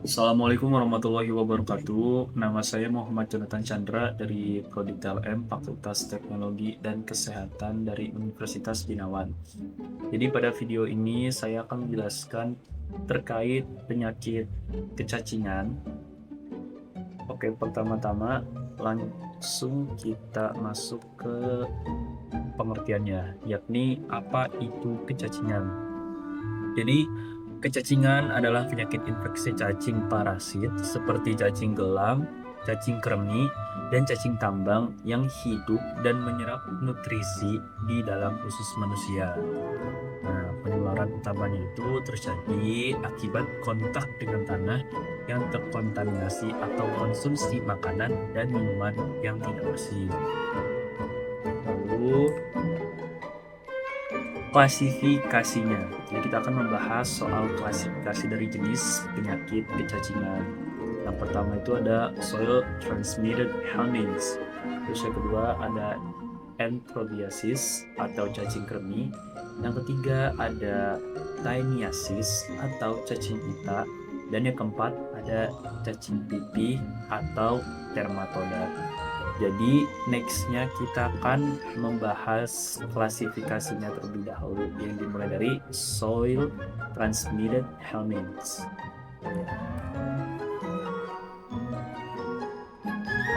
Assalamualaikum warahmatullahi wabarakatuh. Nama saya Muhammad Jonathan Chandra dari Prodi TLM Fakultas Teknologi dan Kesehatan dari Universitas Binawan. Jadi pada video ini saya akan menjelaskan terkait penyakit kecacingan. Oke, pertama-tama langsung kita masuk ke pengertiannya, yakni apa itu kecacingan. Jadi kecacingan adalah penyakit infeksi cacing parasit seperti cacing gelang, cacing kremi, dan cacing tambang yang hidup dan menyerap nutrisi di dalam usus manusia. Nah, penularan utamanya itu terjadi akibat kontak dengan tanah yang terkontaminasi atau konsumsi makanan dan minuman yang tidak bersih. Lalu klasifikasinya. Jadi kita akan membahas soal klasifikasi dari jenis penyakit kecacingan. Yang pertama itu ada soil transmitted helminths. Terus yang kedua ada enterobiasis atau cacing kremi. Yang ketiga ada taeniasis atau cacing pita. Dan yang keempat ada cacing pipih atau dermatoda. Jadi nextnya kita akan membahas klasifikasinya terlebih dahulu yang dimulai dari soil transmitted helminths.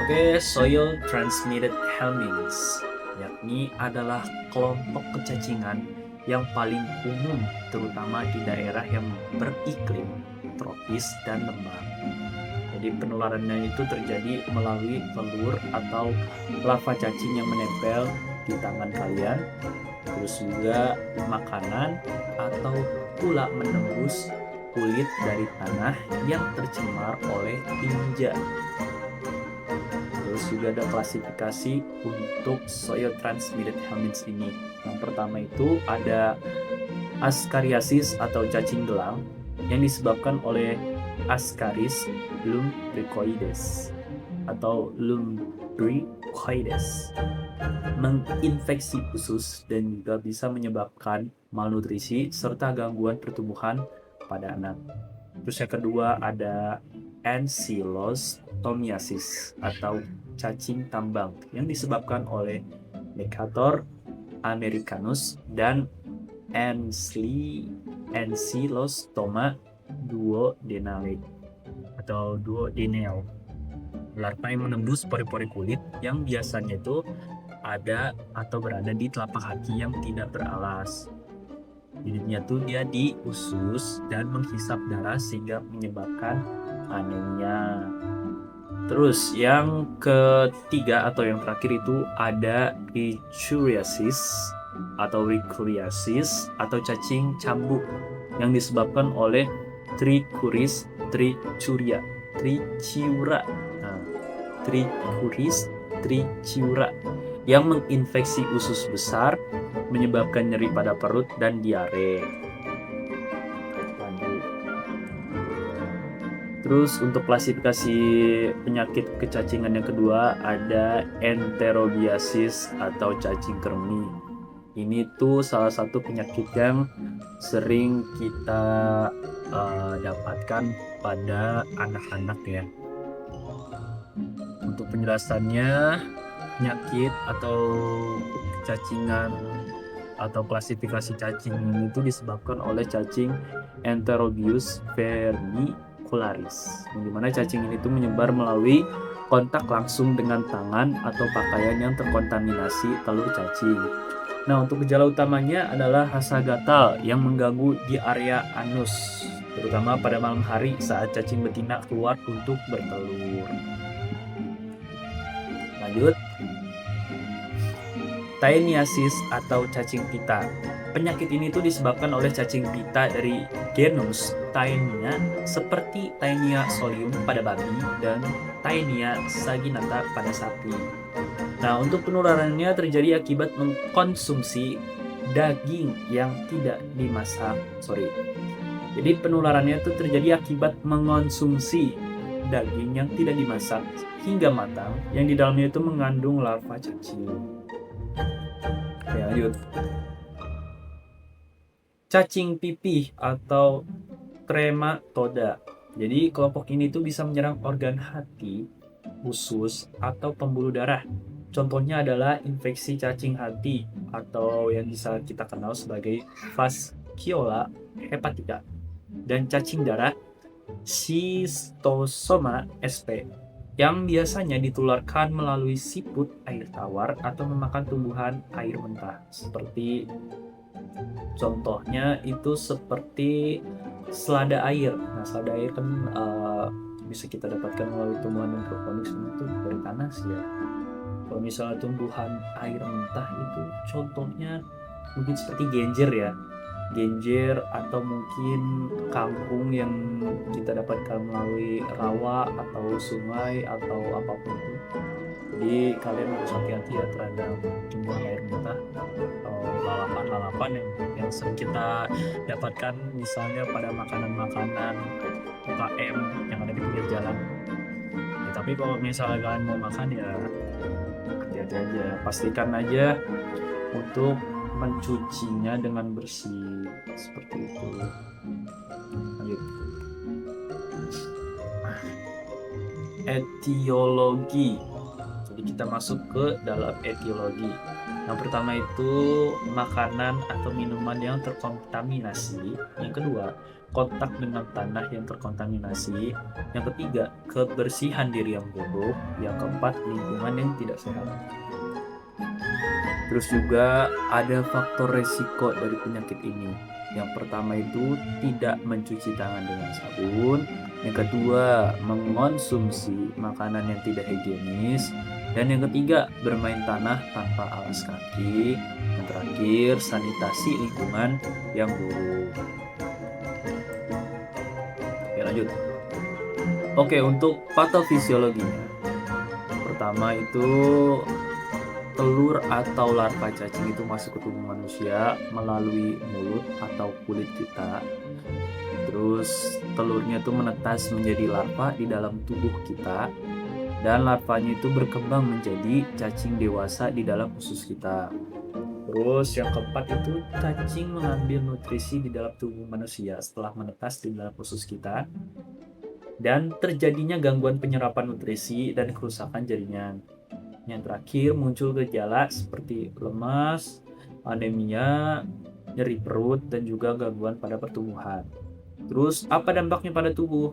Oke, soil transmitted helminths yakni adalah kelompok kecacingan yang paling umum terutama di daerah yang beriklim tropis dan lembab. Jadi penularannya itu terjadi melalui telur atau lava cacing yang menempel di tangan kalian, terus juga makanan atau pula menembus kulit dari tanah yang tercemar oleh tinja. Terus juga ada klasifikasi untuk soil transmitted helminths ini. Yang pertama itu ada Ascariasis atau cacing gelang yang disebabkan oleh Ascaris lumbricoides atau lumbricoides menginfeksi usus dan juga bisa menyebabkan malnutrisi serta gangguan pertumbuhan pada anak. Terus yang kedua ada Ankylostomiasis atau cacing tambang yang disebabkan oleh Necator americanus dan Ancylostoma duodenale atau duodenale. Larva yang menembus pori-pori kulit yang biasanya itu ada atau berada di telapak kaki yang tidak beralas. Hidupnya tuh dia di usus dan menghisap darah sehingga menyebabkan anemia. Terus yang ketiga atau yang terakhir itu ada Ricuriasis atau Ricuriasis atau cacing cambuk yang disebabkan oleh Trichuris trichuria. Nah, Trichuris trichiura yang menginfeksi usus besar menyebabkan nyeri pada perut dan diare. Terus untuk klasifikasi penyakit kecacingan yang kedua ada enterobiasis atau cacing kremi. Ini tuh salah satu penyakit yang sering kita dapatkan pada anak-anak ya. Untuk penjelasannya, penyakit atau kecacingan atau klasifikasi cacing ini itu disebabkan oleh cacing Enterobius vermicularis, yang dimana cacing ini tuh menyebar melalui kontak langsung dengan tangan atau pakaian yang terkontaminasi telur cacing. Nah, untuk gejala utamanya adalah rasa gatal yang mengganggu di area anus, terutama pada malam hari saat cacing betina keluar untuk bertelur. Lanjut. Taeniasis atau cacing pita. Penyakit ini tuh disebabkan oleh cacing pita dari genus Taenia seperti Taenia solium pada babi dan Taenia saginata pada sapi. Nah, untuk penularannya terjadi akibat mengkonsumsi daging yang tidak dimasak. Jadi penularannya itu terjadi akibat mengonsumsi daging yang tidak dimasak hingga matang yang di dalamnya itu mengandung larva cacing. Oke, lanjut. Cacing pipih atau trematoda. Jadi kelompok ini tuh bisa menyerang organ hati, usus, atau pembuluh darah. Contohnya adalah infeksi cacing hati atau yang bisa kita kenal sebagai fasciola hepatica dan cacing darah Schistosoma sp yang biasanya ditularkan melalui siput, air tawar, atau memakan tumbuhan air mentah seperti contohnya itu seperti selada air. Nah, selada air kan bisa kita dapatkan melalui tumbuhan hidroponik itu dari tanah sih ya. Kalau misalnya tumbuhan air mentah itu contohnya mungkin seperti genjer ya. Genjer atau mungkin kangkung yang kita dapatkan melalui rawa atau sungai atau apapun itu. Jadi kalian harus hati-hati ya terhadap tumbuhan air mentah atau lalapan-lalapan yang sering kita dapatkan misalnya pada makanan-makanan UKM yang ada di pinggir jalan. Ya, tapi kalau misalnya kalian mau makan ya hati-hati aja, pastikan aja untuk mencucinya dengan bersih seperti itu. Lanjut. Etiologi. Jadi kita masuk ke dalam etiologi. Yang pertama itu makanan atau minuman yang terkontaminasi. Yang kedua, kontak dengan tanah yang terkontaminasi. Yang ketiga, kebersihan diri yang buruk. Yang keempat, lingkungan yang tidak sehat. Terus juga ada faktor resiko dari penyakit ini. Yang pertama itu tidak mencuci tangan dengan sabun. Yang kedua, mengonsumsi makanan yang tidak higienis. Dan yang ketiga, bermain tanah tanpa alas kaki. Yang terakhir, sanitasi lingkungan yang buruk. Oke, lanjut. Oke, untuk patofisiologinya. Pertama itu telur atau larva cacing itu masuk ke tubuh manusia melalui mulut atau kulit kita. Terus telurnya itu menetas menjadi larva di dalam tubuh kita. Dan larvanya itu berkembang menjadi cacing dewasa di dalam usus kita. Terus yang keempat itu cacing mengambil nutrisi di dalam tubuh manusia setelah menetas di dalam usus kita. Dan terjadinya gangguan penyerapan nutrisi dan kerusakan jaringan. Yang terakhir muncul gejala seperti lemas, anemia, nyeri perut, dan juga gangguan pada pertumbuhan. Terus apa dampaknya pada tubuh?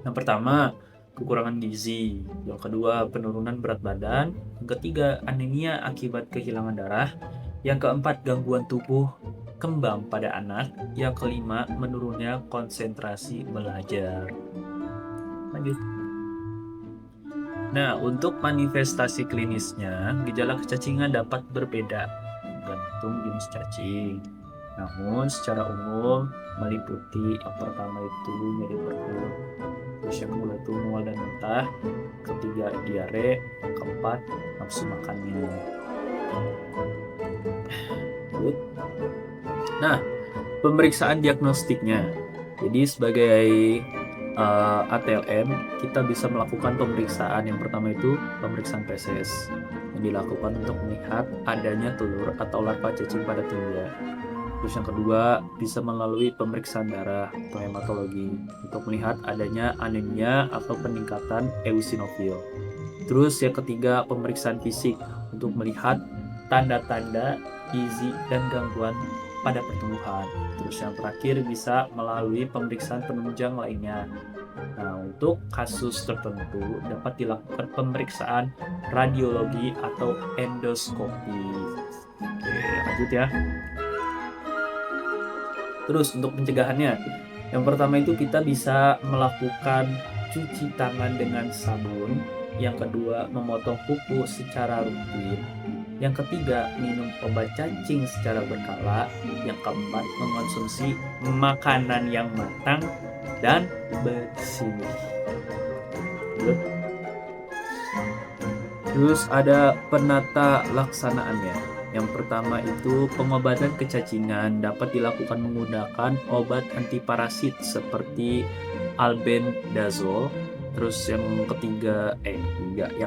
Yang pertama, kekurangan gizi. Yang kedua, penurunan berat badan. Yang ketiga, anemia akibat kehilangan darah. Yang keempat, gangguan tubuh kembang pada anak. Yang kelima, menurunnya konsentrasi belajar. Lanjut. Nah, untuk manifestasi klinisnya, gejala kecacingan dapat berbeda tergantung jenis cacing. Namun, secara umum meliputi yang pertama itu nyeri perut, terus yang kedua itu mual dan muntah, ketiga diare, yang keempat nafsu makannya. Nah, pemeriksaan diagnostiknya. Jadi sebagai ATLM kita bisa melakukan pemeriksaan. Yang pertama itu pemeriksaan feses yang dilakukan untuk melihat adanya telur atau larva cacing pada tinja. Terus yang kedua bisa melalui pemeriksaan darah atau hematologi untuk melihat adanya anemia atau peningkatan eosinofil. Terus yang ketiga pemeriksaan fisik untuk melihat tanda-tanda gizi dan gangguan pada pertumbuhan. Terus yang terakhir bisa melalui pemeriksaan penunjang lainnya. Nah, untuk kasus tertentu dapat dilakukan pemeriksaan radiologi atau endoskopi. Oke, lanjut ya. Terus untuk pencegahannya, yang pertama itu kita bisa melakukan cuci tangan dengan sabun. Yang kedua, memotong kuku secara rutin. Yang ketiga, minum obat cacing secara berkala. Yang keempat, mengonsumsi makanan yang matang dan bersih. Terus ada penata laksanaannya. Yang pertama itu pengobatan kecacingan dapat dilakukan menggunakan obat antiparasit seperti albendazole. Terus yang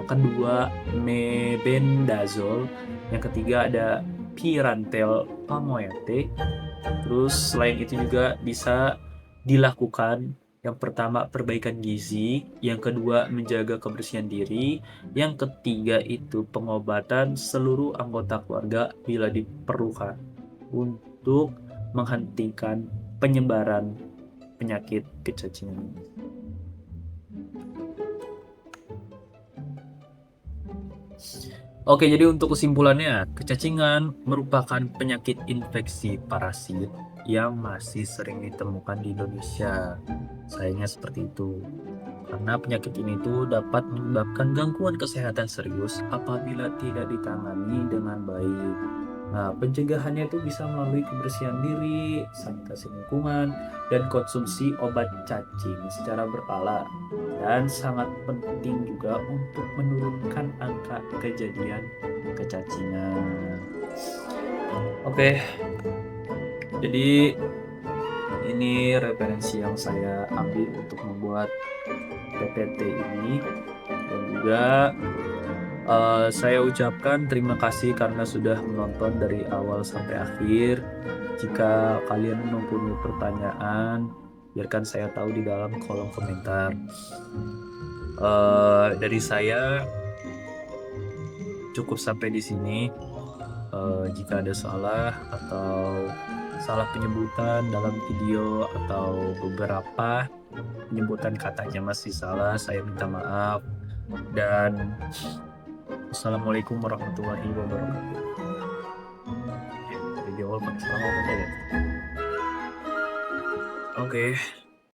kedua mebendazole. Yang ketiga ada pyrantel pamoate. Terus selain itu juga bisa dilakukan Yang pertama, perbaikan gizi, yang kedua, menjaga kebersihan diri, yang ketiga itu pengobatan seluruh anggota keluarga bila diperlukan untuk menghentikan penyebaran penyakit kecacingan. Oke, jadi untuk kesimpulannya, kecacingan merupakan penyakit infeksi parasit yang masih sering ditemukan di Indonesia. Sayangnya seperti itu. Karena penyakit ini tuh dapat menyebabkan gangguan kesehatan serius apabila tidak ditangani dengan baik. Nah, pencegahannya itu bisa melalui kebersihan diri, sanitasi lingkungan, dan konsumsi obat cacing secara berkala. Dan sangat penting juga untuk menurunkan angka kejadian kecacingan. Oke, jadi ini referensi yang saya ambil untuk membuat PPT ini, dan juga saya ucapkan terima kasih karena sudah menonton dari awal sampai akhir. Jika kalian mempunyai pertanyaan, biarkan saya tahu di dalam kolom komentar. Dari saya cukup sampai di sini. Jika ada salah atau salah penyebutan dalam video atau beberapa penyebutan katanya masih salah, saya minta maaf. Dan assalamualaikum warahmatullahi wabarakatuh. Dari awal pakai salam apa ya? Oke.